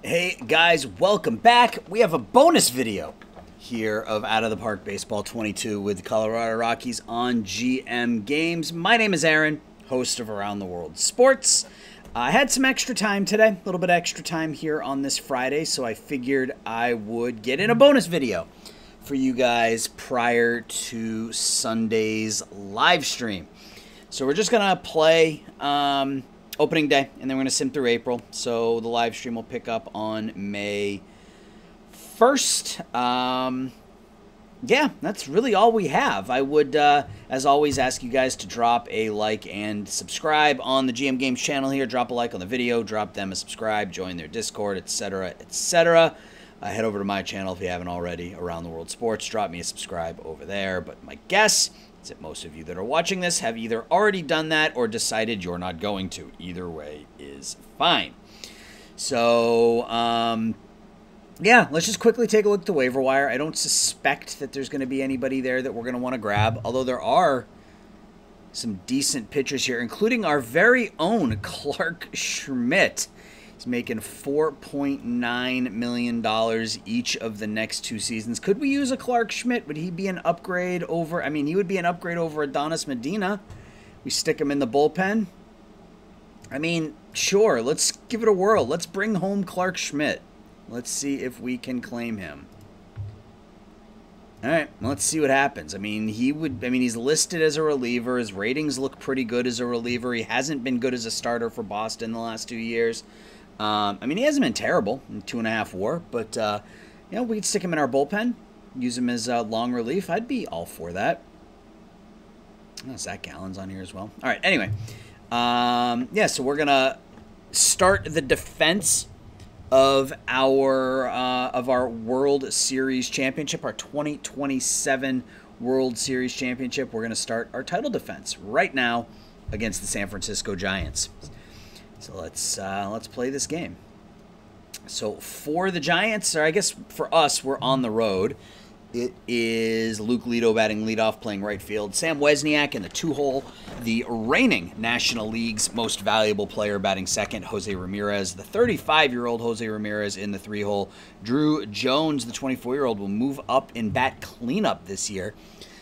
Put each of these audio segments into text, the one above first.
Hey guys, welcome back. We have a bonus video here of Out of the Park Baseball 22 with the Colorado Rockies on GM Games. My name is Aaron, host of Around the World Sports. I had some extra time today, a little bit extra time here on this Friday, so I figured I would get in a bonus video for you guys prior to Sunday's live stream. So we're just going to play opening day, and then we're going to sim through April. So the live stream will pick up on May 1st. Yeah, that's really all we have. I would, as always, ask you guys to drop a like and subscribe on the GM Games channel here. Drop a like on the video, drop them a subscribe, join their Discord, etc., etc. Head over to my channel if you haven't already, Around the World Sports. Drop me a subscribe over there. But my guess is that most of you that are watching this have either already done that or decided you're not going to. Either way is fine. So, yeah, let's just quickly take a look at the waiver wire. I don't suspect that there's going to be anybody there that we're going to want to grab, although there are some decent pitchers here, including our very own Clark Schmidt. He's making $4.9 million each of the next 2 seasons. Could we use a Clark Schmidt? Would he be an upgrade over? I mean, he would be an upgrade over Adonis Medina. We stick him in the bullpen. I mean, sure, let's give it a whirl. Let's bring home Clark Schmidt. Let's see if we can claim him. All right, let's see what happens. I mean, he's listed as a reliever. His ratings look pretty good as a reliever. He hasn't been good as a starter for Boston the last 2 years. I mean, he hasn't been terrible in 2.5 WAR, but you know, we could stick him in our bullpen, use him as long relief. I'd be all for that. Oh, Zach Gallen's on here as well. All right, anyway, yeah, so we're gonna start the defense of our World Series Championship, our 2027 World Series Championship. We're gonna start our title defense right now against the San Francisco Giants. So let's play this game. So for the Giants, or I guess for us, we're on the road. It is Luke Lito batting leadoff, playing right field. Sam Wesniak in the 2-hole. The reigning National League's most valuable player batting second, Jose Ramirez. The 35-year-old Jose Ramirez in the 3-hole. Drew Jones, the 24-year-old, will move up in bat cleanup this year.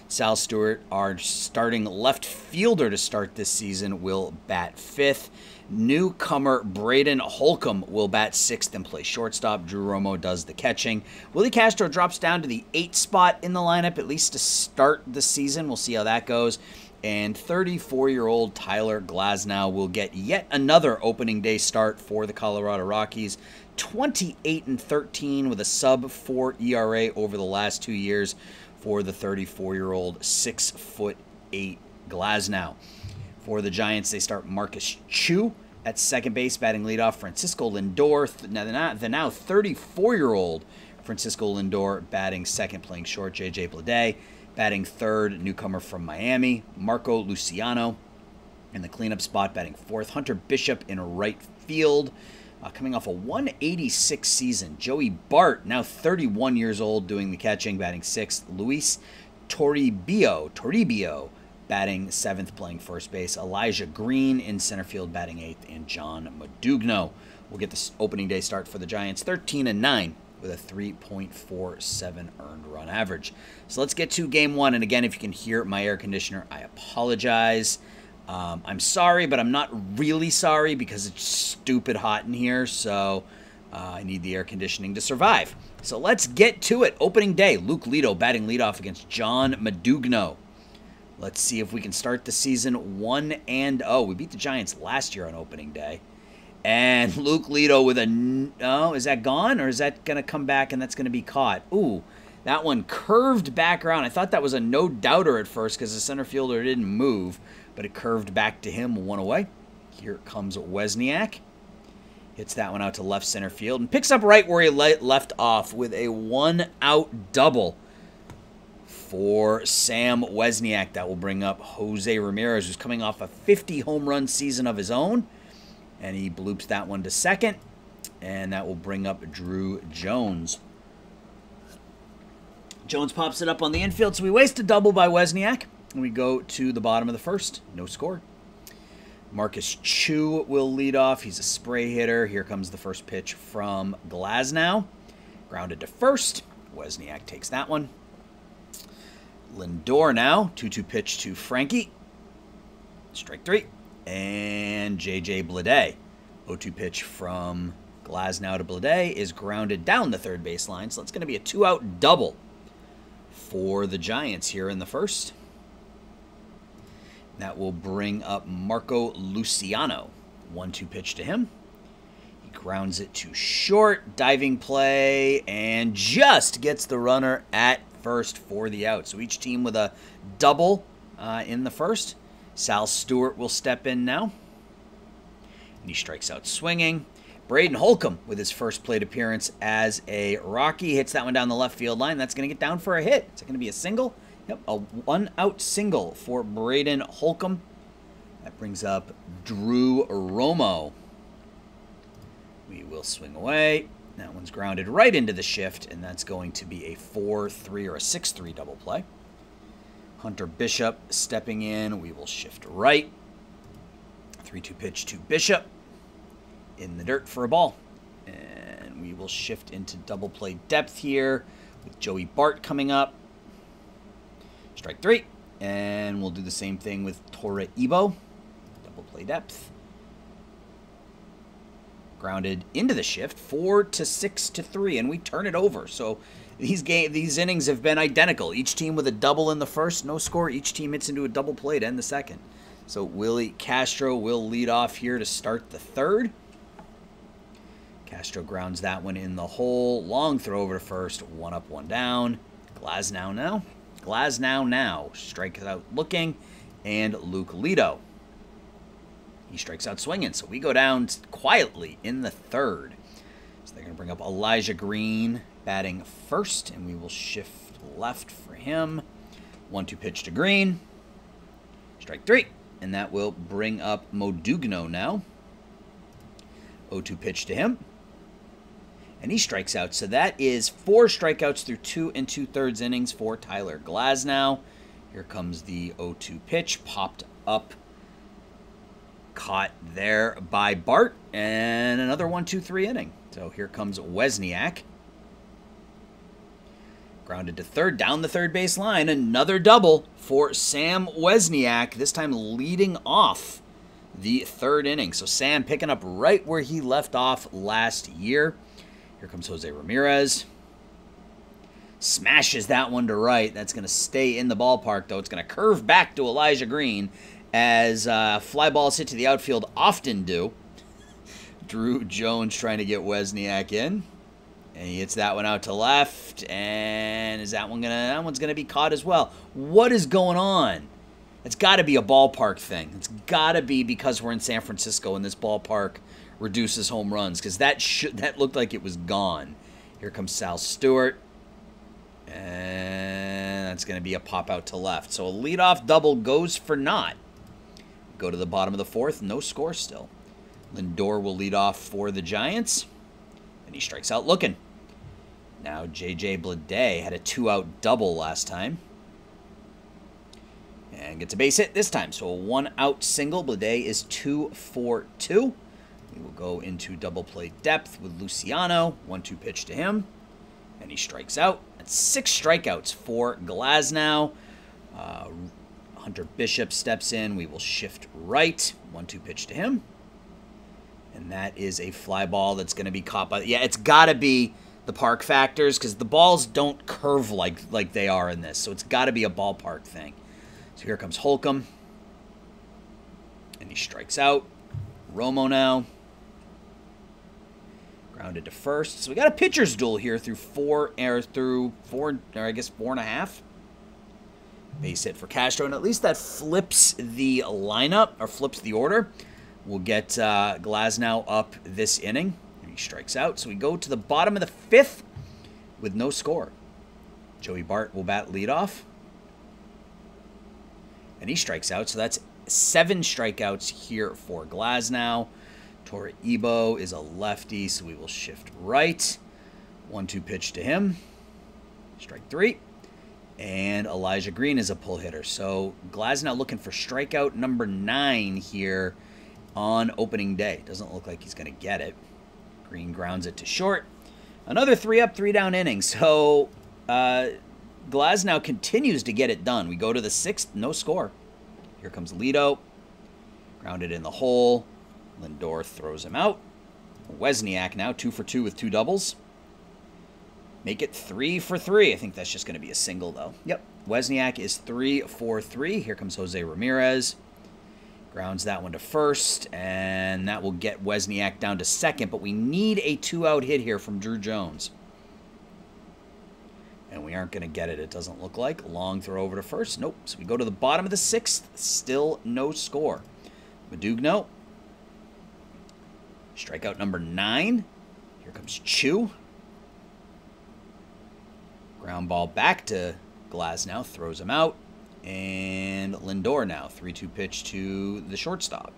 Sal Stewart, our starting left fielder to start this season, will bat 5th. Newcomer Braden Holcomb will bat 6th and play shortstop. Drew Romo does the catching. Willie Castro drops down to the 8th spot in the lineup, at least to start the season. We'll see how that goes. And 34-year-old Tyler Glasnow will get yet another opening day start for the Colorado Rockies. 28-13 with a sub-4 ERA over the last 2 years for the 34-year-old 6'8" Glasnow. For the Giants, they start Marcus Chu at second base, batting leadoff. Francisco Lindor, the now 34-year-old Francisco Lindor, batting second, playing short. J.J. Bleday batting third, newcomer from Miami. Marco Luciano in the cleanup spot, batting 4th. Hunter Bishop in right field, coming off a 186 season. Joey Bart, now 31 years old, doing the catching, batting 6th. Luis Toribio, batting 7th, playing first base. Elijah Green in center field, batting 8th. And John Modugno will get the opening day start for the Giants, 13-9 with a 3.47 earned run average. So let's get to game 1. And again, if you can hear my air conditioner, I apologize. I'm sorry, but I'm not really sorry because it's stupid hot in here. So I need the air conditioning to survive. So let's get to it. Opening day, Luke Lito batting leadoff against John Modugno. Let's see if we can start the season 1-0. We beat the Giants last year on opening day. And Luke Lito with a... Oh, is that gone? Or is that going to come back and that's going to be caught? Ooh, that one curved back around. I thought that was a no-doubter at first because the center fielder didn't move. But it curved back to him, 1 away. Here comes Wesniak. Hits that one out to left center field. And picks up right where he left off with a 1-out double for Sam Wesniak. That will bring up Jose Ramirez, who's coming off a 50 home run season of his own. And he bloops that one to second. And that will bring up Drew Jones. Jones pops it up on the infield, so we waste a double by Wesniak. And we go to the bottom of the first. No score. Marcus Chu will lead off. He's a spray hitter. Here comes the first pitch from Glasnow. Grounded to first. Wozniak takes that one. Lindor now. 2-2 pitch to Frankie. Strike 3. And J.J. Bleday. 0-2 pitch from Glasnow to Bleday is grounded down the third baseline. So that's going to be a 2-out double for the Giants here in the first. That will bring up Marco Luciano. 1-2 pitch to him. He grounds it to short. Diving play. And just gets the runner at first for the out. So each team with a double in the first. Sal Stewart will step in now. And he strikes out swinging. Braden Holcomb with his first plate appearance as a Rocky. Hits that one down the left field line. That's going to get down for a hit. Is it going to be a single? Yep, a 1-out single for Braden Holcomb. That brings up Drew Romo. We will swing away. That one's grounded right into the shift, and that's going to be a 4-3 or a 6-3 double play. Hunter Bishop stepping in. We will shift right. 3-2 pitch to Bishop. In the dirt for a ball. And we will shift into double play depth here with Joey Bart coming up. Strike 3. And we'll do the same thing with Tora Ebo. Double play depth. Grounded into the shift. 4-6-3. And we turn it over. So these innings have been identical. Each team with a double in the first. No score. Each team hits into a double play to end the second. So Willie Castro will lead off here to start the third. Castro grounds that one in the hole. Long throw over to first. 1 up, 1 down. Glasnow now. Glasnow now. Strikes out looking. And Luke Lito. He strikes out swinging. So we go down quietly in the third. So they're going to bring up Elijah Green batting first. And we will shift left for him. 1-2 pitch to Green. Strike 3. And that will bring up Modugno now. 0-2 pitch to him. And he strikes out. So that is 4 strikeouts through 2 2/3 innings for Tyler Glasnow. Here comes the 0-2 pitch. Popped up. Caught there by Bart. And another 1-2-3 inning. So here comes Wozniak. Grounded to third, down the third base line. Another double for Sam Wozniak. This time leading off the third inning. So Sam picking up right where he left off last year. Here comes Jose Ramirez. Smashes that one to right. That's going to stay in the ballpark, though. It's going to curve back to Elijah Green, as fly balls hit to the outfield often do. Drew Jones trying to get Wozniak in. And he hits that one out to left. And is that one's gonna be caught as well. What is going on? It's got to be a ballpark thing. It's got to be because we're in San Francisco and this ballpark reduces home runs, because that looked like it was gone. Here comes Sal Stewart. And that's going to be a pop out to left. So a leadoff double goes for naught. Go to the bottom of the fourth. No score still. Lindor will lead off for the Giants. And he strikes out looking. Now J.J. Bleday had a 2-out double last time. And gets a base hit this time. So a 1-out single. Bleday is 2 for 2. We will go into double play depth with Luciano. 1-2 pitch to him. And he strikes out. That's 6 strikeouts for Glasnow. Hunter Bishop steps in. We will shift right. 1-2 pitch to him. And that is a fly ball that's going to be caught by... Yeah, it's got to be the park factors, because the balls don't curve like they are in this. So it's got to be a ballpark thing. So here comes Holcomb. And he strikes out. Romo now. Grounded to first. So we got a pitcher's duel here through 4.5. Base hit for Castro. And at least that flips the lineup, or flips the order. We'll get Glasnow up this inning. And he strikes out. So we go to the bottom of the 5th with no score. Joey Bart will bat leadoff. And he strikes out. So that's 7 strikeouts here for Glasnow. Tora Ebo is a lefty, so we will shift right. 1-2 pitch to him. Strike 3. And Elijah Green is a pull hitter. So Glasnow looking for strikeout number 9 here on opening day. Doesn't look like he's going to get it. Green grounds it to short. Another 3-up, 3-down inning. So Glasnow continues to get it done. We go to the 6th, no score. Here comes Lido. Grounded in the hole. Lindor throws him out. Wesniak now 2 for 2 with 2 doubles. Make it 3 for 3. I think that's just going to be a single, though. Yep. Wesniak is 3 for 3. Here comes Jose Ramirez. Grounds that one to first, and that will get Wesniak down to second, but we need a 2-out hit here from Drew Jones. And we aren't going to get it, it doesn't look like. Long throw over to first. Nope. So we go to the bottom of the 6th. Still no score. Madugno. Strikeout number 9. Here comes Chu. Ground ball back to Glasnow. Throws him out. And Lindor now. 3-2 pitch to the shortstop.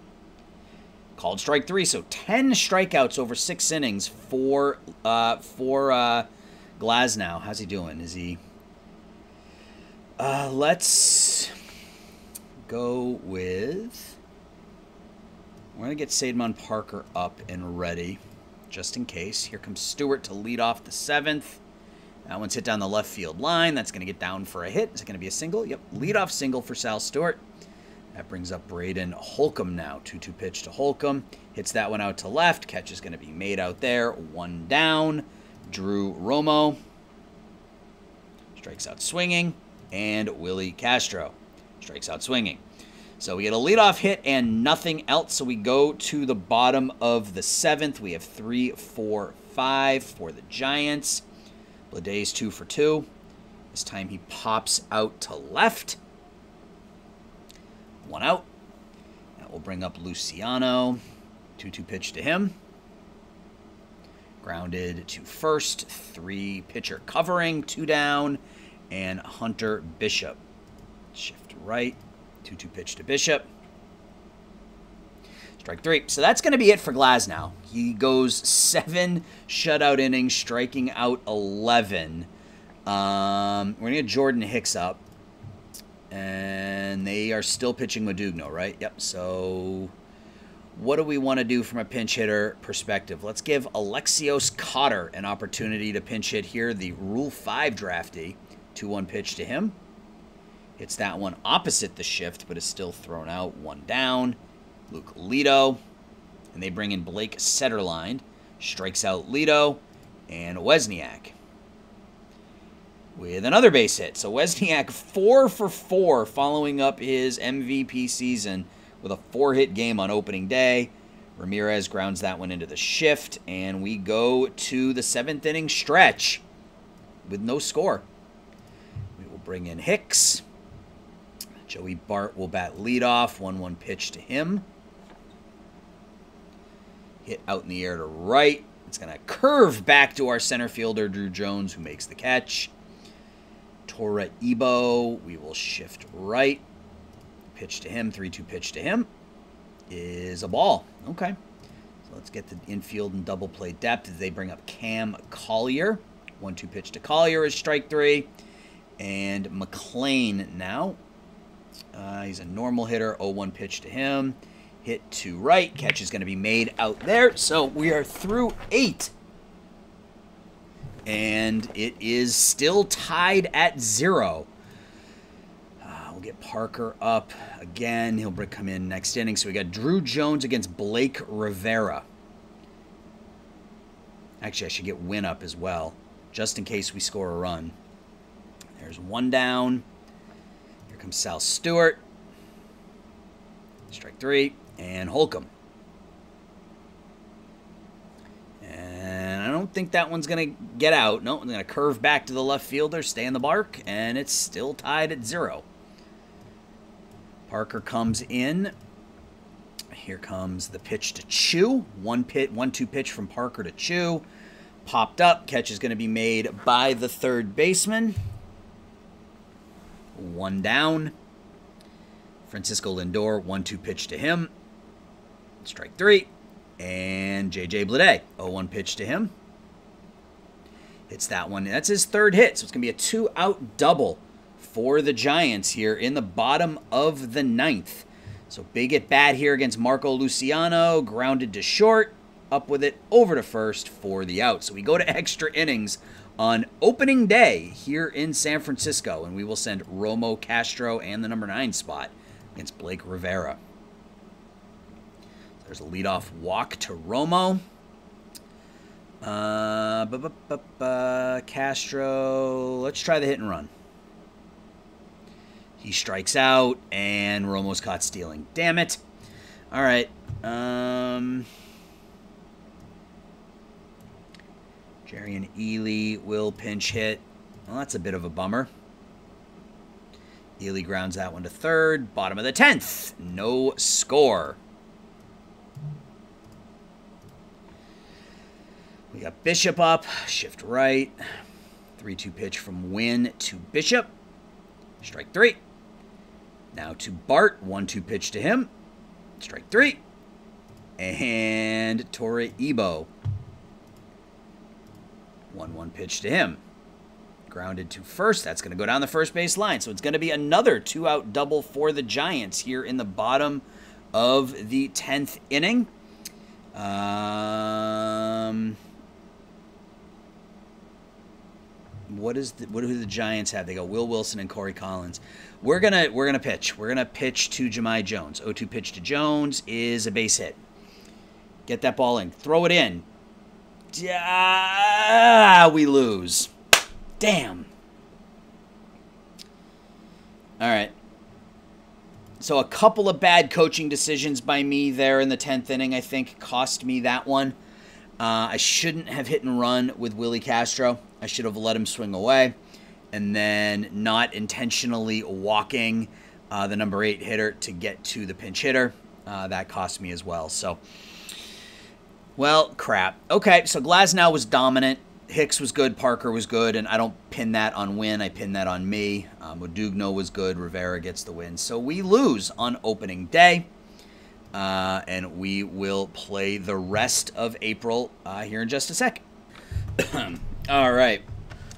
Called strike 3. So 10 strikeouts over 6 innings for Glasnow. How's he doing? Is he... let's go with... We're going to get Sademon Parker up and ready, just in case. Here comes Stewart to lead off the 7th. That one's hit down the left field line. That's going to get down for a hit. Is it going to be a single? Yep, leadoff single for Sal Stewart. That brings up Braden Holcomb now. 2-2 pitch to Holcomb. Hits that one out to left. Catch is going to be made out there. 1 down. Drew Romo. Strikes out swinging. And Willie Castro. Strikes out swinging. So we get a leadoff hit and nothing else. So we go to the bottom of the 7th. We have 3, 4, 5 for the Giants. Bleday's 2 for 2. This time he pops out to left. 1 out. That will bring up Luciano. 2-2 pitch to him. Grounded to first. 3 pitcher covering. 2 down. And Hunter Bishop. Shift right. 2-2 pitch to Bishop. Strike 3. So that's going to be it for Glasnow. He goes 7 shutout innings, striking out 11. We're going to get Jordan Hicks up. And they are still pitching Madugno, right? Yep. So what do we want to do from a pinch hitter perspective? Let's give Alexios Cotter an opportunity to pinch hit here. The Rule 5 draftee. 2-1 pitch to him. Hits that one opposite the shift, but is still thrown out. 1 down. Luke Lido. And they bring in Blake Setterline. Strikes out Lido. And Wesniak. With another base hit. So Wesniak 4 for 4 following up his MVP season with a 4-hit game on opening day. Ramirez grounds that one into the shift. And we go to the 7th inning stretch with no score. We will bring in Hicks. Joey Bart will bat leadoff. 1-1 pitch to him. Hit out in the air to right. It's going to curve back to our center fielder, Drew Jones, who makes the catch. Tora Ebo, we will shift right. Pitch to him, 3-2 pitch to him is a ball. Okay. So let's get the infield and double play depth as they bring up Cam Collier. 1-2 pitch to Collier is strike 3. And McLean now. He's a normal hitter. 0-1 pitch to him. Hit to right. Catch is going to be made out there. So we are through 8. And it is still tied at 0. We'll get Parker up again. He'll come in next inning. So we got Drew Jones against Blake Rivera. Actually, I should get Wynn up as well, just in case we score a run. There's 1 down. Here comes Sal Stewart. Strike 3. And Holcomb. And I don't think that one's going to get out. No, I'm going to curve back to the left fielder, stay in the bark, and it's still tied at 0. Parker comes in. Here comes the pitch to Chu. 1-2 pitch from Parker to Chu. Popped up. Catch is going to be made by the third baseman. 1 down. Francisco Lindor, 1-2 pitch to him. Strike 3. And J.J. Bleday, 0-1 pitch to him. Hits that one. That's his 3rd hit, so it's going to be a 2-out double for the Giants here in the bottom of the 9th. So big at bat here against Marco Luciano. Grounded to short. Up with it, over to first for the out. So we go to extra innings on opening day here in San Francisco. And we will send Romo Castro and the number 9 spot against Blake Rivera. There's a leadoff walk to Romo. Castro, let's try the hit and run. He strikes out, and Romo's caught stealing. Damn it. All right. Jerry and Ely will pinch hit. Well, that's a bit of a bummer. Ely grounds that one to third. Bottom of the 10th. No score. We got Bishop up. Shift right. 3-2 pitch from Wynn to Bishop. Strike 3. Now to Bart. 1-2 pitch to him. Strike 3. And Torre Ebo. 1-1 pitch to him. Grounded to first. That's going to go down the first base line. So it's going to be another 2-out double for the Giants here in the bottom of the 10th inning. What do the Giants have? They go Will Wilson and Corey Collins. We're gonna pitch. We're gonna pitch to Jahmai Jones. 0-2 pitch to Jones is a base hit. Get that ball in. Throw it in. We lose. Damn. All right. So a couple of bad coaching decisions by me there in the 10th inning, I think, cost me that one. I shouldn't have hit and run with Willie Castro. I should have let him swing away. And then not intentionally walking the number 8 hitter to get to the pinch hitter. That cost me as well. So, well, crap. Okay, so Glasnow was dominant. Hicks was good. Parker was good. And I don't pin that on Wynn. I pin that on me. Modugno was good. Rivera gets the win. So we lose on opening day. And we will play the rest of April here in just a sec. All right.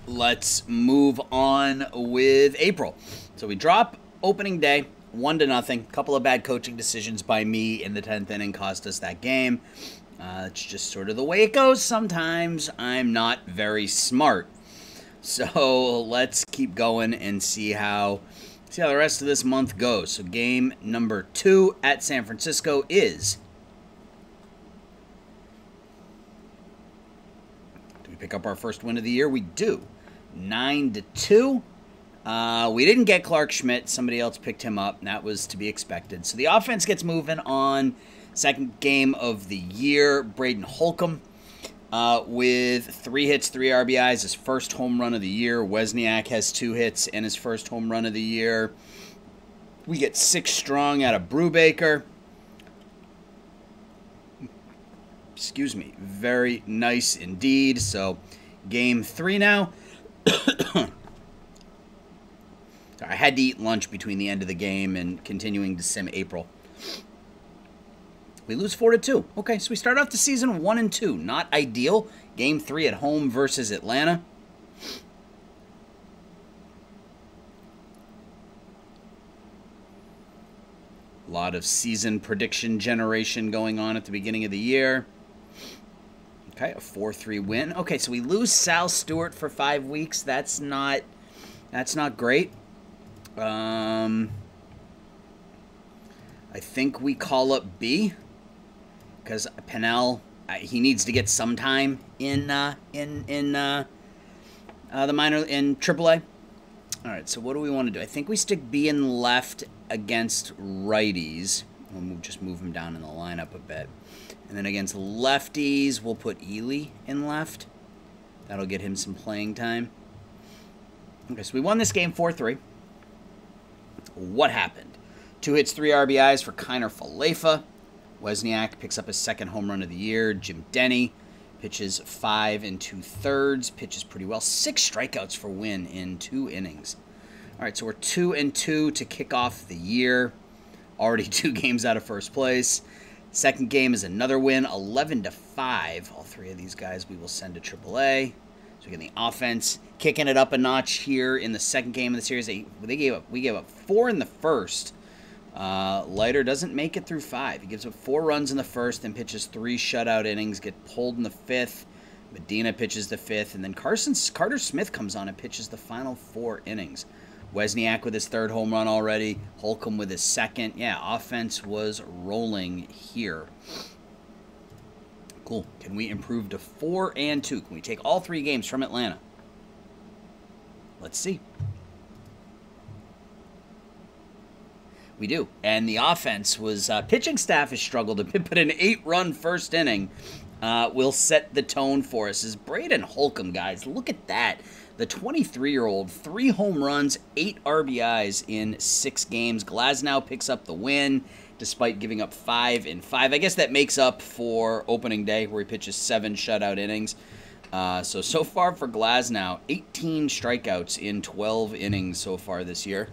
Let's move on with April. So we drop opening day, 1-0. Couple of bad coaching decisions by me in the 10th inning cost us that game. It's just sort of the way it goes. Sometimes I'm not very smart. So let's keep going and see how the rest of this month goes. So game number 2 at San Francisco is... Do we pick up our first win of the year? We do. 9-2. We didn't get Clark Schmidt. Somebody else picked him up, and that was to be expected. So the offense gets moving on second game of the year. Braden Holcomb with 3 hits, 3 RBIs, his first home run of the year. Wesniak has 2 hits and his first home run of the year. We get 6 strong out of Brubaker. Excuse me. Very nice indeed. So game 3 now. I had to eat lunch between the end of the game and continuing to sim April. We lose 4-2. Okay, so we start off the season 1-2. Not ideal. Game 3 at home versus Atlanta. A lot of season prediction generation going on at the beginning of the year. Okay, a 4-3 win. Okay, so we lose Sal Stewart for 5 weeks. That's not great. I think we call up B because Pennell, he needs to get some time in the minor in AAA. All right, so what do we want to do? I think we stick B in left against righties. We'll just move him down in the lineup a bit. And then against lefties, we'll put Ely in left. That'll get him some playing time. Okay, so we won this game 4-3. What happened? 2 hits, 3 RBIs for Kiner Falefa. Wesniak picks up his second home run of the year. Jim Denny pitches 5 2/3. Pitches pretty well. 6 strikeouts for Wynn in 2 innings. All right, so we're 2-2 to kick off the year. Already 2 games out of first place. Second game is another win, 11-5. All 3 of these guys we will send to AAA. So we get the offense kicking it up a notch here in the second game of the series. We gave up 4 in the first. Leiter doesn't make it through 5. He gives up 4 runs in the first, then pitches 3 shutout innings, get pulled in the 5th. Medina pitches the 5th, and then Carter Smith comes on and pitches the final 4 innings. Wozniak with his 3rd home run already. Holcomb with his 2nd. Yeah, offense was rolling here. Cool. Can we improve to 4-2? Can we take all 3 games from Atlanta? Let's see. We do. And the offense was, pitching staff has struggled a bit, but an 8-run first inning will set the tone for us. Is Braden Holcomb, guys. Look at that. The 23-year-old, 3 home runs, 8 RBIs in 6 games. Glasnow picks up the win despite giving up 5 in 5. I guess that makes up for opening day where he pitches 7 shutout innings. So far for Glasnow, 18 strikeouts in 12 innings so far this year.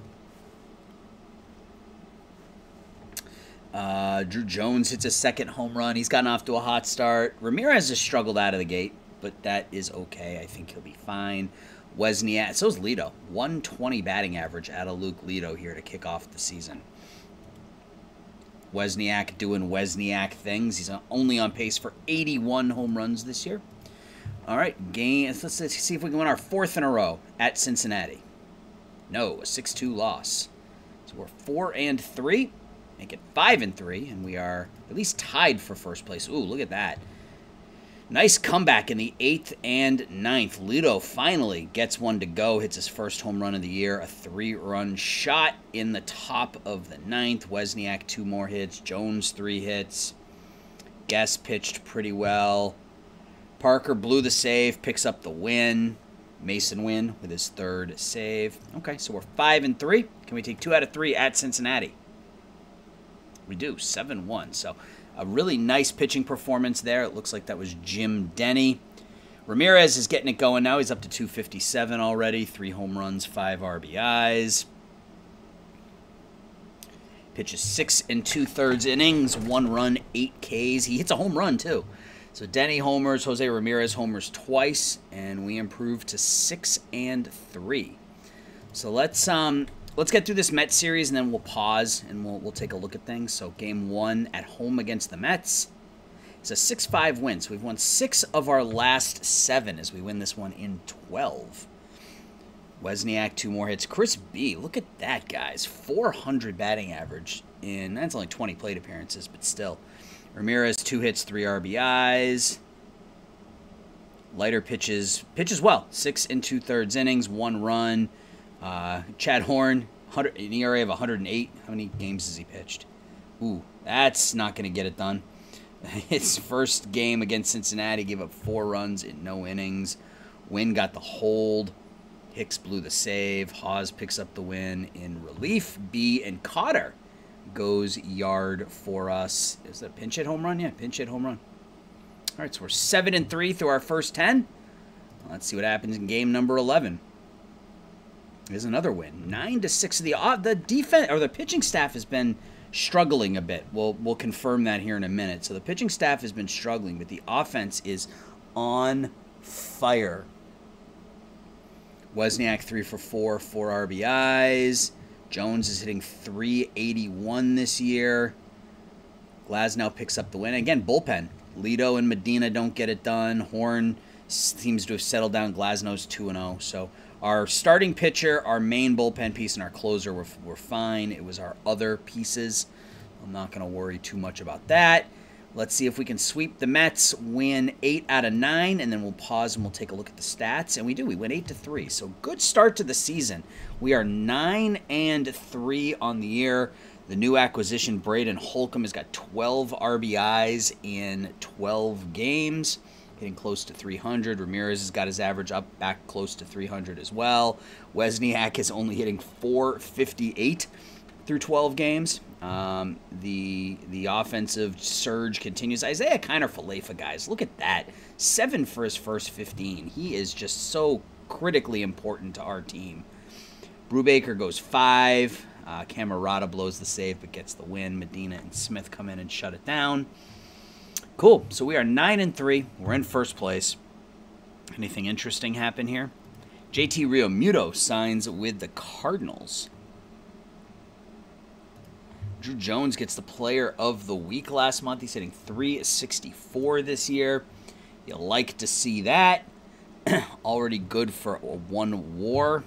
Drew Jones hits a 2nd home run. He's gotten off to a hot start. Ramirez has struggled out of the gate, but that is okay. I think he'll be fine. Wozniak, so's Lito. 120 batting average out of Luke Lito here to kick off the season. Wozniak doing Wozniak things. He's only on pace for 81 home runs this year. All right, let's see if we can win our 4th in a row at Cincinnati. No, a 6-2 loss. So we're 4-3. Make it 5-3, and we are at least tied for first place. Ooh, look at that. Nice comeback in the 8th and 9th. Lito finally gets one to go, hits his first home run of the year, a 3-run shot in the top of the 9th. Wozniak 2 more hits, Jones 3 hits. Guess pitched pretty well. Parker blew the save, picks up the win. Mason win with his 3rd save. Okay, so we're 5-3. Can we take 2 out of 3 at Cincinnati? We do, 7-1. So a really nice pitching performance there. It looks like that was Jim Denny. Ramirez is getting it going now. He's up to 257 already. 3 home runs, 5 RBIs. Pitches 6 2/3 innings, 1 run, 8 Ks. He hits a home run too. So Denny homers, Jose Ramirez homers twice, and we improve to 6-3. So let's get through this Mets series, and then we'll pause, and we'll take a look at things. So Game 1 at home against the Mets. It's a 6-5 win, so we've won 6 of our last 7 as we win this one in 12. Wozniak, 2 more hits. Chris B, look at that, guys. 400 batting average. That's only 20 plate appearances, but still. Ramirez, 2 hits, 3 RBIs. Leiter pitches well. 6 2/3 innings, 1 run. Chad Horn, an ERA of 108. How many games has he pitched? Ooh, that's not going to get it done. His first game against Cincinnati gave up 4 runs in no innings. Wynn got the hold. Hicks blew the save. Hawes picks up the win in relief. B and Cotter goes yard for us. Is that a pinch hit home run? Yeah, pinch hit home run. All right, so we're 7-3 through our first 10. Let's see what happens in game number 11. There's another win. 9-6. The defense or the pitching staff has been struggling a bit. We'll confirm that here in a minute. So the pitching staff has been struggling, but the offense is on fire. Wozniak 3 for 4, 4 RBIs. Jones is hitting .381 this year. Glasnow picks up the win. Again, bullpen. Lito and Medina don't get it done. Horn seems to have settled down. Glasnow's 2-0. So our starting pitcher, our main bullpen piece, and our closer were fine. It was our other pieces. I'm not going to worry too much about that. Let's see if we can sweep the Mets, win 8 out of 9, and then we'll pause and we'll take a look at the stats. And we do. We went 8-3. So good start to the season. We are 9-3 on the year. The new acquisition, Braden Holcomb, has got 12 RBIs in 12 games, hitting close to 300. Ramirez has got his average up back close to 300 as well. Wozniak is only hitting .458 through 12 games. The offensive surge continues. Isaiah Kiner Falefa, guys, look at that. 7 for his first 15. He is just so critically important to our team. Brubaker goes 5. Camerata blows the save but gets the win. Medina and Smith come in and shut it down. Cool. So we are 9-3. We're in first place. Anything interesting happen here? JT Realmuto signs with the Cardinals. Drew Jones gets the Player of the Week last month. He's hitting .364 this year. You'll like to see that. Already good for 1 WAR.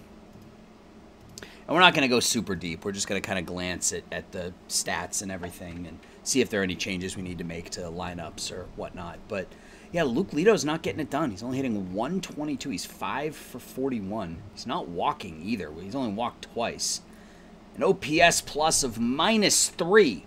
And we're not going to go super deep. We're just going to kind of glance at the stats and everything and see if there are any changes we need to make to lineups or whatnot. But, yeah, Luke Lito's not getting it done. He's only hitting .122. He's 5 for 41. He's not walking either. He's only walked twice. An OPS plus of -3.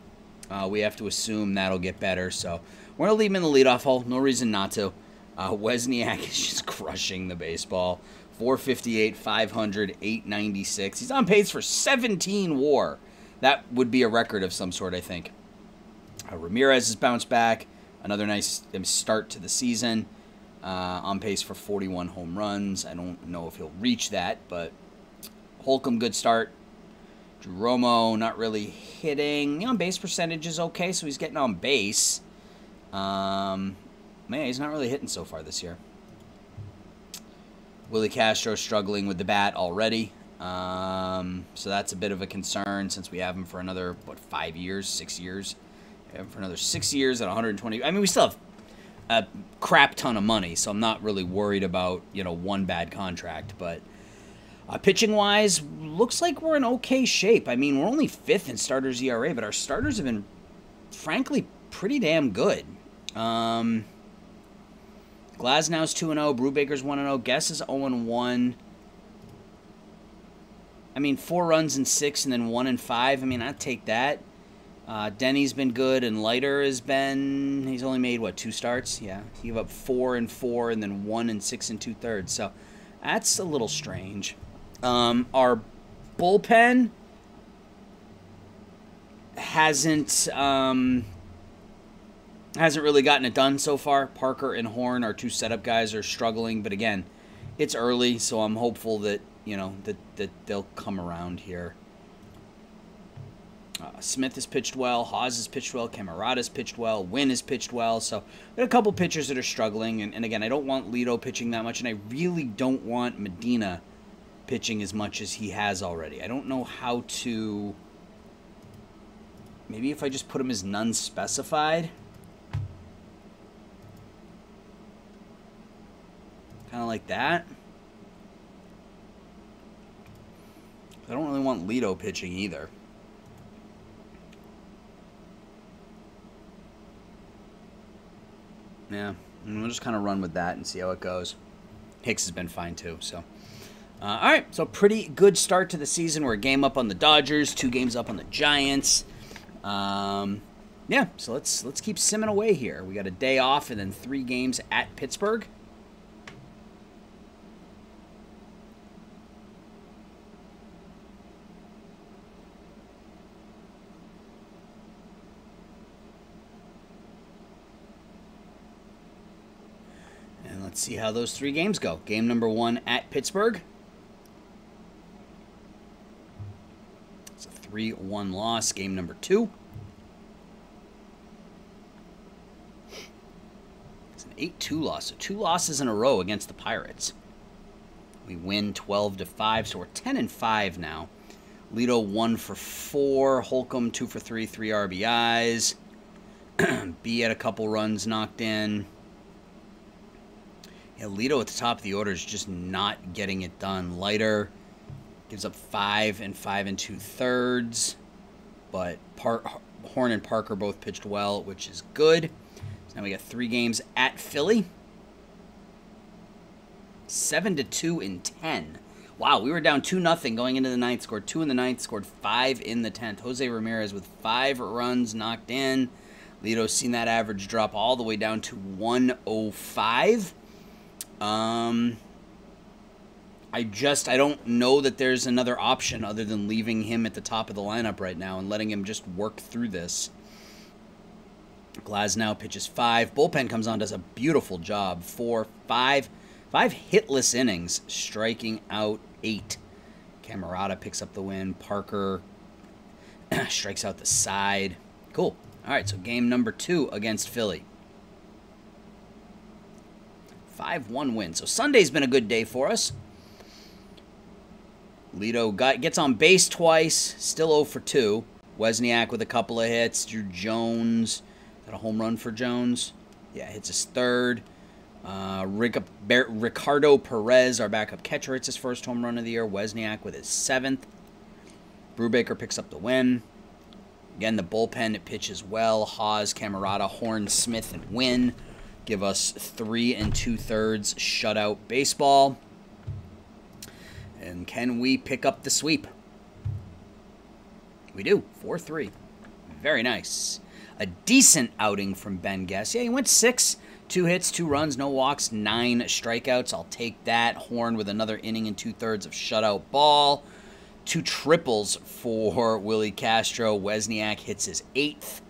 We have to assume that'll get better. So we're going to leave him in the leadoff hole. No reason not to. Wozniak is just crushing the baseball. 458, 500, 896. He's on pace for 17 WAR. That would be a record of some sort, I think. Ramirez has bounced back. Another nice start to the season. On pace for 41 home runs. I don't know if he'll reach that, but Holcomb, good start. Drew Romo, not really hitting. The on-base percentage is okay, so he's getting on base. Man, he's not really hitting so far this year. Willie Castro struggling with the bat already. So that's a bit of a concern since we have him for another, 5 years, 6 years? We have him for another 6 years at 120. I mean, we still have a crap ton of money, so I'm not really worried about, one bad contract. But pitching-wise, looks like we're in okay shape. I mean, we're only 5th in starters ERA, but our starters have been, frankly, pretty damn good. Glasnow's 2-0, Brubaker's 1-0, Guess is 0-1. I mean, 4 runs in 6 and then 1 in 5. I mean, I'd take that. Denny's been good, and Leiter has been, he's only made, 2 starts? Yeah, he gave up 4 and 4 and then 1 and 6 and 2/3. So that's a little strange. Our bullpen hasn't really gotten it done so far. Parker and Horn, our 2 setup guys, are struggling. But again, it's early, so I'm hopeful that, that they'll come around here. Smith has pitched well. Haas has pitched well. Camarada has pitched well. Wynn has pitched well. So there are a couple pitchers that are struggling. And again, I don't want Lito pitching that much. And I really don't want Medina pitching as much as he has already. I don't know how to... Maybe if I just put him as none specified... Kind of like that. I don't really want Lito pitching either. Yeah, and we'll just kind of run with that and see how it goes. Hicks has been fine too, so. All right, so pretty good start to the season. We're a game up on the Dodgers, 2 games up on the Giants. Yeah, so let's keep simming away here. We got a day off and then 3 games at Pittsburgh. Let's see how those 3 games go. Game number 1 at Pittsburgh. It's a 3-1 loss. Game number 2. It's an 8-2 loss. So 2 losses in a row against the Pirates. We win 12-5, so we're 10-5 now. Lito 1 for 4. Holcomb 2 for 3, 3 RBIs. B had a couple runs knocked in. Yeah, Lito at the top of the order is just not getting it done. Leiter gives up 5 and 5 2/3, but Horn and Parker both pitched well, which is good. So now we got 3 games at Philly. 7-2 in 10. Wow, we were down 2-0 going into the 9th. Scored 2 in the 9th, scored 5 in the 10th. Jose Ramirez with 5 runs knocked in. Lito's seen that average drop all the way down to 105. I don't know that there's another option other than leaving him at the top of the lineup right now and letting him just work through this. Glasnow pitches 5. Bullpen comes on, does a beautiful job. 5 hitless innings, striking out 8. Camarada picks up the win. Parker strikes out the side. Cool. All right, so game number 2 against Philly. 5-1 win. So Sunday's been a good day for us. Lito gets on base twice, still 0 for 2. Wozniak with a couple of hits. Drew Jones. Is that a home run for Jones? Yeah, hits his third. Ricardo Perez, our backup catcher, hits his first home run of the year. Wozniak with his 7th. Brubaker picks up the win. Again, the bullpen, it pitches well. Haas, Camerata, Horn, Smith, and Wynn give us 3 2/3 shutout baseball. And can we pick up the sweep? We do. 4-3. Very nice. A decent outing from Ben Guess. Yeah, he went 6, 2 hits, 2 runs, no walks, 9 strikeouts. I'll take that. Horn with another inning and 2/3 of shutout ball. 2 triples for Willie Castro. Wozniak hits his 8th.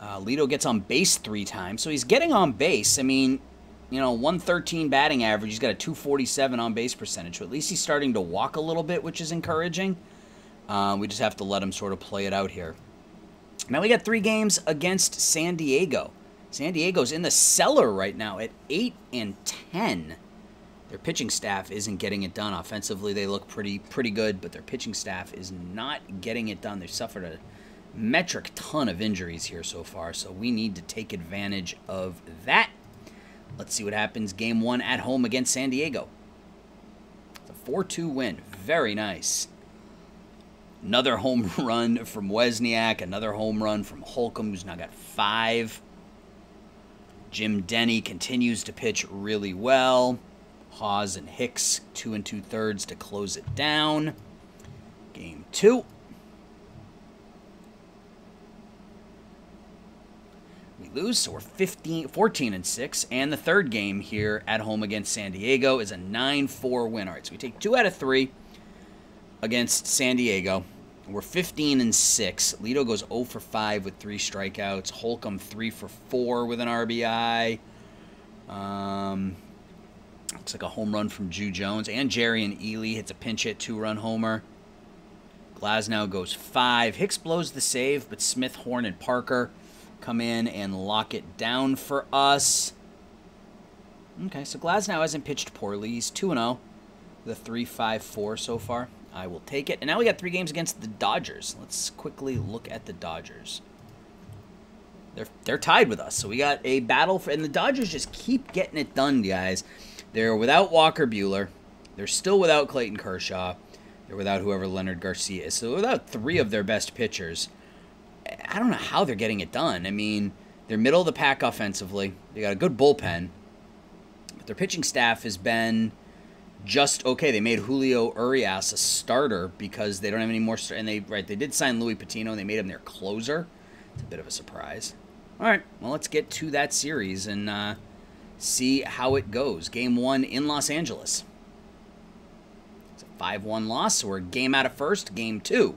Lito gets on base 3 times, so he's getting on base. I mean, you know, 113 batting average. He's got a 247 on base percentage. So at least he's starting to walk a little bit, which is encouraging. We just have to let him sort of play it out here. Now we got 3 games against San Diego. San Diego's in the cellar right now at 8-10. Their pitching staff isn't getting it done. Offensively, they look pretty good, but their pitching staff is not getting it done. They've suffered a metric ton of injuries here so far, so we need to take advantage of that. Let's see what happens. Game 1 at home against San Diego. It's a 4-2 win. Very nice. Another home run from Wozniak. Another home run from Holcomb, who's now got 5. Jim Denny continues to pitch really well. Haas and Hicks, 2 2/3 to close it down. Game 2. We lose, so we're 14-6. And the third game here at home against San Diego is a 9-4 win. All right, so we take 2 out of 3 against San Diego. We're 15-6. Lito goes 0 for 5 with 3 strikeouts. Holcomb 3 for 4 with an RBI. Looks like a home run from Drew Jones. And Jerry and Ely hits a pinch hit 2-run homer. Glasnow goes 5. Hicks blows the save, but Smith, Horn, and Parker come in and lock it down for us. Okay, so Glasnow hasn't pitched poorly. He's 2-0 with a 3.54 so far. I will take it. And now we got 3 games against the Dodgers. Let's quickly look at the Dodgers. They're tied with us, so we got a battle for, and the Dodgers just keep getting it done, guys. They're without Walker Buehler. They're still without Clayton Kershaw. They're without whoever Leonard Garcia is. So without 3 of their best pitchers, I don't know how they're getting it done. I mean, they're middle of the pack offensively. They got a good bullpen, but their pitching staff has been just okay. They made Julio Urias a starter because they don't have any more. And they did sign Louis Patino, and they made him their closer. It's a bit of a surprise. All right, well, let's get to that series and see how it goes. Game 1 in Los Angeles. It's a 5-1 loss, so we're a game out of first. Game 2.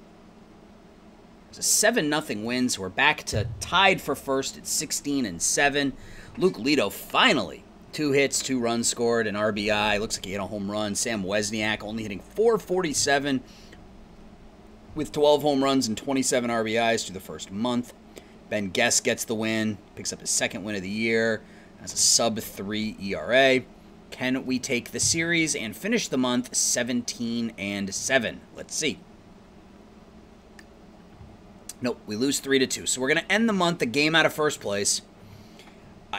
It's a 7-0 win, so we're back to tied for first at 16-7. Luke Lito finally 2 hits, 2 runs scored, an RBI. Looks like he hit a home run. Sam Wozniak only hitting .447 with 12 home runs and 27 RBIs through the first month. Ben Guess gets the win, picks up his 2nd win of the year, has a sub-3 ERA. Can we take the series and finish the month 17-7? Let's see. Nope, we lose 3-2. So we're going to end the month a game out of first place,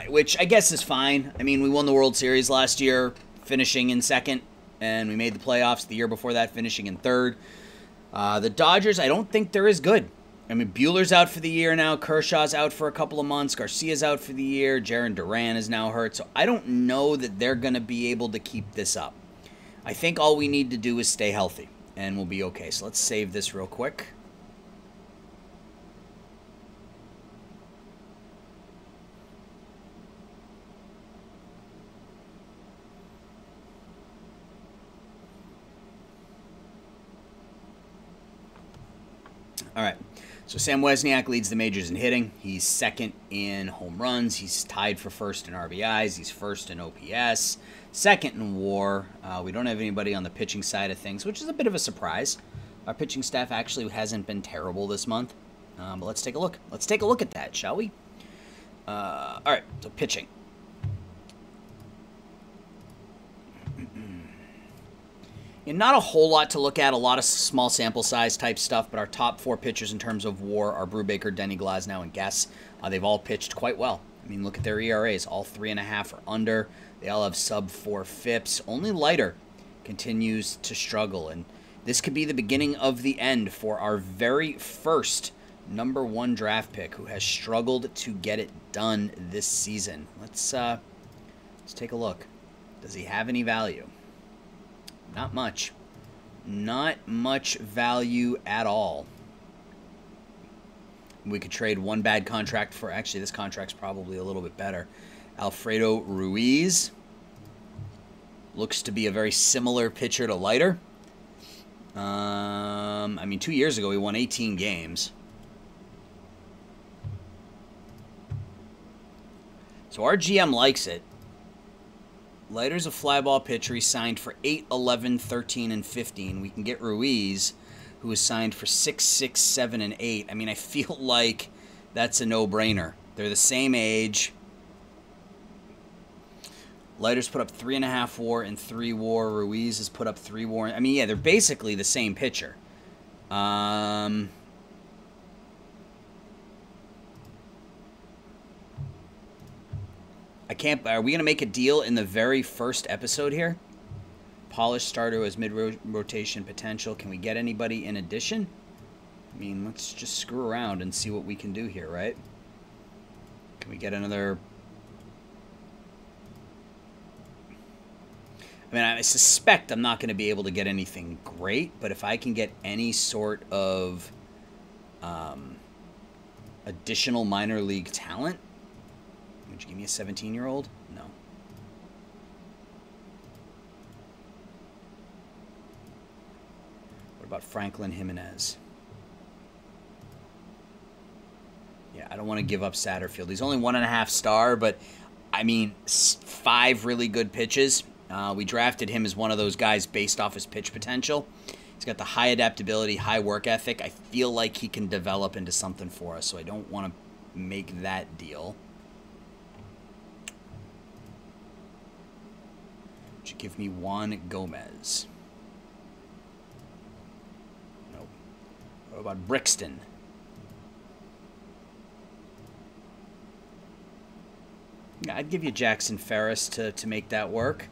which I guess is fine. I mean, we won the World Series last year, finishing in 2nd, and we made the playoffs the year before that, finishing in 3rd. The Dodgers, I don't think they're as good. I mean, Buehler's out for the year now. Kershaw's out for a couple of months. Garcia's out for the year. Jarren Duran is now hurt. So I don't know that they're going to be able to keep this up. I think all we need to do is stay healthy, and we'll be okay. So let's save this real quick. All right. So Sam Wozniak leads the majors in hitting. He's 2nd in home runs. He's tied for 1st in RBIs. He's 1st in OPS, 2nd in WAR. We don't have anybody on the pitching side of things, which is a bit of a surprise. Our pitching staff actually hasn't been terrible this month. But let's take a look. Let's take a look at that, shall we? All right, so pitching. And not a whole lot to look at, a lot of small sample size type stuff, but our top 4 pitchers in terms of WAR are Brubaker, Denny, Glasnow, and Guess. They've all pitched quite well. I mean, look at their ERAs. All 3.5 or under. They all have sub-4 FIPS. Only Leiter continues to struggle, and this could be the beginning of the end for our very first number 1 draft pick who has struggled to get it done this season. Let's take a look. Does he have any value? Not much. Not much value at all. We could trade one bad contract for... Actually, this contract's probably a little bit better. Alfredo Ruiz. Looks to be a very similar pitcher to Leiter. I mean, 2 years ago, he won 18 games. So our GM likes it. Leiter's a fly ball pitcher. He signed for 8, 11, 13, and 15. We can get Ruiz, who is signed for 6, 6, 7, and 8. I mean, I feel like that's a no-brainer. They're the same age. Leiter's put up 3.5 WAR and 3 WAR. Ruiz has put up 3 WAR. I mean, yeah, they're basically the same pitcher. I can't... Are we going to make a deal in the very first episode here? Polished starter who has mid-rotation potential. Can we get anybody in addition? I mean, let's just screw around and see what we can do here, right? Can we get another... I mean, I suspect I'm not going to be able to get anything great, but if I can get any sort of additional minor league talent... Would you give me a 17-year-old? No. What about Franklin Jimenez? Yeah, I don't want to give up Satterfield. He's only 1.5 star, but, I mean, 5 really good pitches. We drafted him as one of those guys based off his pitch potential. He's got the high adaptability, high work ethic. I feel like he can develop into something for us, so I don't want to make that deal. Would you give me Juan Gomez? Nope. What about Brixton? Yeah, I'd give you Jackson Ferris to make that work.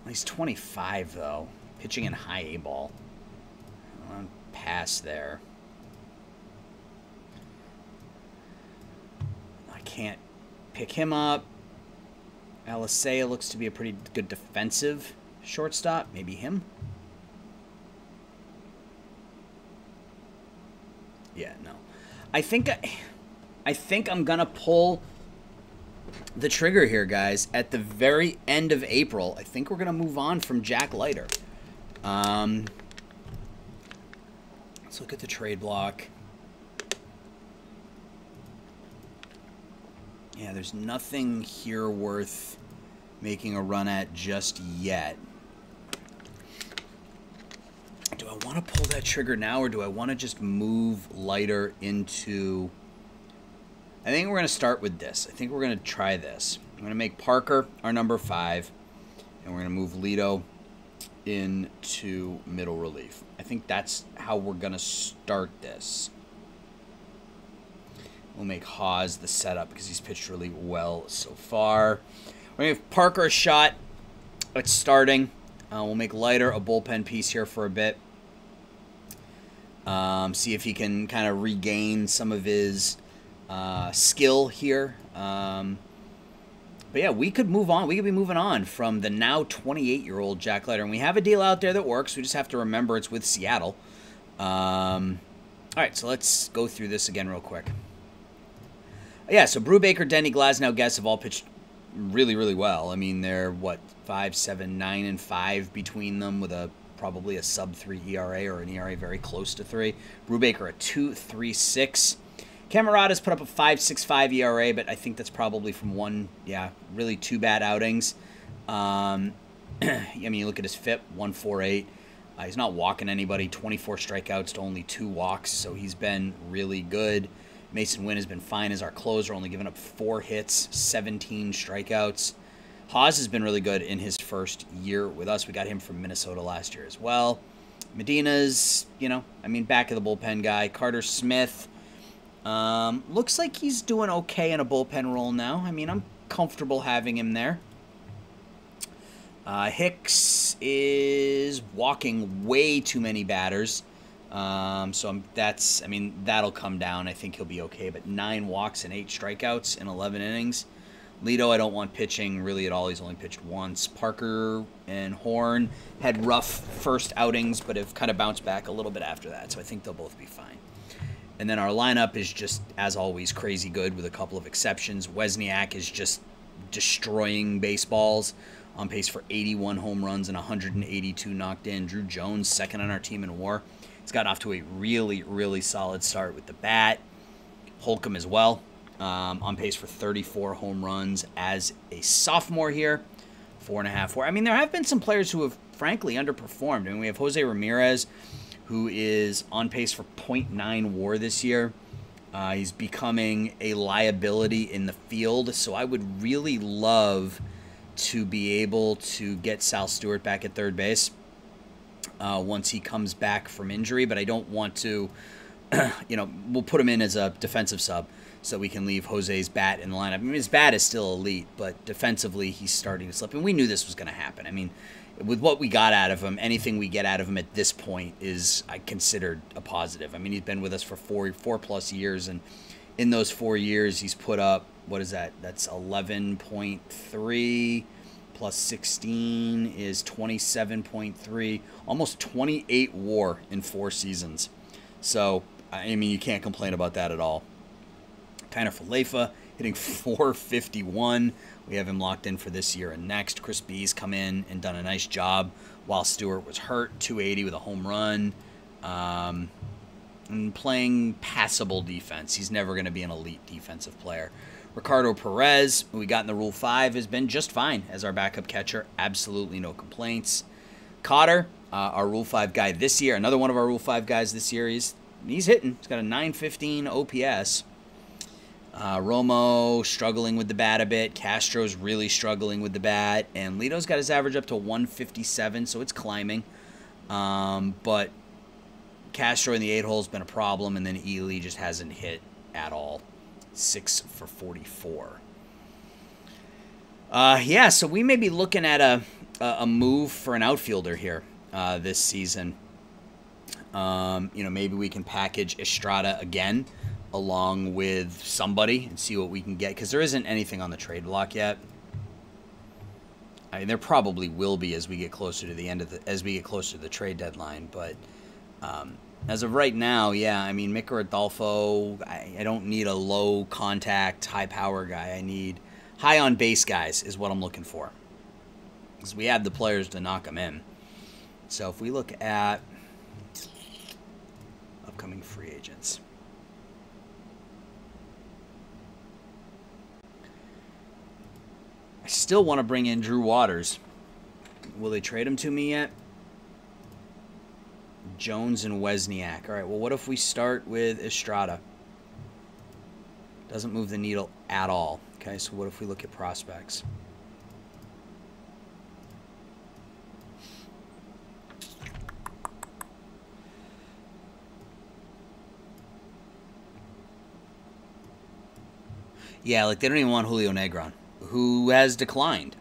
He's 25, though. Pitching in high A ball. I want to pass there. I can't pick him up. Alisea looks to be a pretty good defensive shortstop. Maybe him? Yeah, no. I think I'm going to pull the trigger here, guys. At the very end of April, I think we're going to move on from Jack Leiter. Let's look at the trade block. Yeah, there's nothing here worth making a run at just yet. Do I want to pull that trigger now, or do I want to just move Leiter into... I think we're going to start with this. I think we're going to try this. I'm going to make Parker our number 5, and we're going to move Lito into middle relief. I think that's how we're going to start this. We'll make Haas the setup because he's pitched really well so far. We're going to give Parker a shot at starting. We'll make Leiter a bullpen piece here for a bit. See if he can kind of regain some of his skill here. But yeah, we could move on. We could be moving on from the now 28-year-old Jack Leiter. And we have a deal out there that works. We just have to remember it's with Seattle. All right, so let's go through this again real quick. Yeah, so Brubaker, Denny, Glasnow, Guess have all pitched really, really well. I mean, they're, what, 5, 7, 9, and 5 between them with probably a sub-3 ERA or an ERA very close to 3. Brubaker a 2.36. Camarada's put up a 5.65 ERA, but I think that's probably from really 2 bad outings. I mean, you look at his FIP, 1.48. He's not walking anybody, 24 strikeouts to only 2 walks, so he's been really good. Mason Wynn has been fine as our closer, only giving up 4 hits, 17 strikeouts. Haas has been really good in his first year with us. We got him from Minnesota last year as well. Medina's, back of the bullpen guy. Carter Smith looks like he's doing okay in a bullpen role now. I'm comfortable having him there. Hicks is walking way too many batters. That'll come down. I think he'll be okay. But 9 walks and 8 strikeouts in 11 innings. Lito, I don't want pitching really at all. He's only pitched once. Parker and Horn had rough first outings, but have kind of bounced back a little bit after that. So I think they'll both be fine. And then our lineup is just, as always, crazy good with a couple of exceptions. Wozniak is just destroying baseballs, on pace for 81 home runs and 182 knocked in. Drew Jones, second on our team in WAR. He's gotten off to a really, really solid start with the bat. Holcomb as well, on pace for 34 home runs as a sophomore here. 4.5 WAR. There have been some players who have, frankly, underperformed. We have Jose Ramirez, who is on pace for 0.9 WAR this year. He's becoming a liability in the field, so I would really love to be able to get Sal Stewart back at third base once he comes back from injury, but I don't want to, we'll put him in as a defensive sub so we can leave Jose's bat in the lineup. His bat is still elite, but defensively he's starting to slip, and we knew this was going to happen. With what we got out of him, anything we get out of him at this point is considered a positive. He's been with us for four plus years, and in those 4 years he's put up, what is that? That's 11.3 plus 16 is 27.3, almost 28 WAR in 4 seasons. So, you can't complain about that at all. Tanner Falefa hitting 451. We have him locked in for this year and next. Chris B's come in and done a nice job while Stewart was hurt. 280 with a home run. And playing passable defense. He's never going to be an elite defensive player. Ricardo Perez, who we got in the Rule 5, has been just fine as our backup catcher. Absolutely no complaints. Cotter, our Rule 5 guy this year. Another one of our Rule 5 guys this year. He's hitting. He's got a 915 OPS. Romo struggling with the bat a bit. Castro's really struggling with the bat. And Lito's got his average up to 157, so it's climbing. But Castro in the 8-hole has been a problem, and then Ely just hasn't hit at all. 6 for 44. So we may be looking at a move for an outfielder here this season. Maybe we can package Estrada again along with somebody and see what we can get, because there isn't anything on the trade block yet. There probably will be as we get closer to the trade deadline, but as of right now, Mick Rodolfo, I don't need a low contact, high power guy. I need high on base guys is what I'm looking for, because we have the players to knock them in. So if we look at upcoming free agents, I still want to bring in Drew Waters. Will they trade him to me yet? Jones and Wozniak. All right, well, what if we start with Estrada? Doesn't move the needle at all. Okay, so what if we look at prospects? Yeah, they don't even want Julio Negron, who has declined.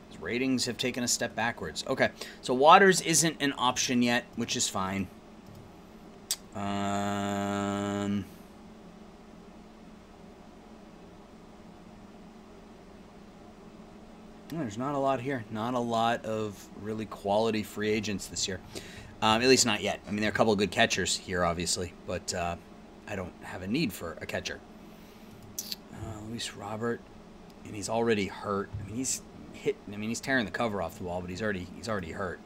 His ratings have taken a step backwards. Okay, so Waters isn't an option yet, which is fine. There's not a lot here. Not a lot of really quality free agents this year. At least not yet. There are a couple of good catchers here, obviously, but I don't have a need for a catcher. Luis Robert, and he's already hurt. He's hit. He's tearing the cover off the wall, but he's already hurt.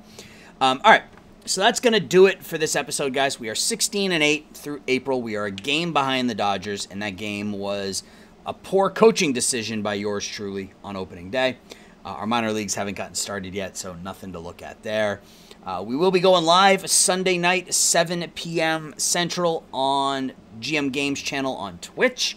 All right, so that's gonna do it for this episode, guys. We are 16-8 through April. We are a game behind the Dodgers, and that game was a poor coaching decision by yours truly on opening day. Our minor leagues haven't gotten started yet, so nothing to look at there. We will be going live Sunday night, 7 p.m. Central on GM Games channel on Twitch.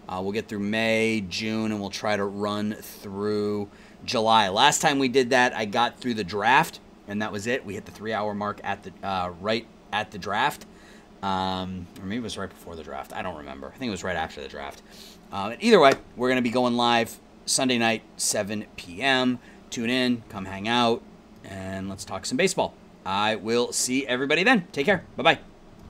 We'll get through May, June, and we'll try to run through July. Last time we did that, I got through the draft, and that was it. We hit the 3-hour mark at the right at the draft. Or maybe it was right before the draft. I don't remember. I think it was right after the draft. Either way, we're going to be going live Sunday night, 7 p.m. Tune in, come hang out, and let's talk some baseball. I will see everybody then. Take care. Bye-bye.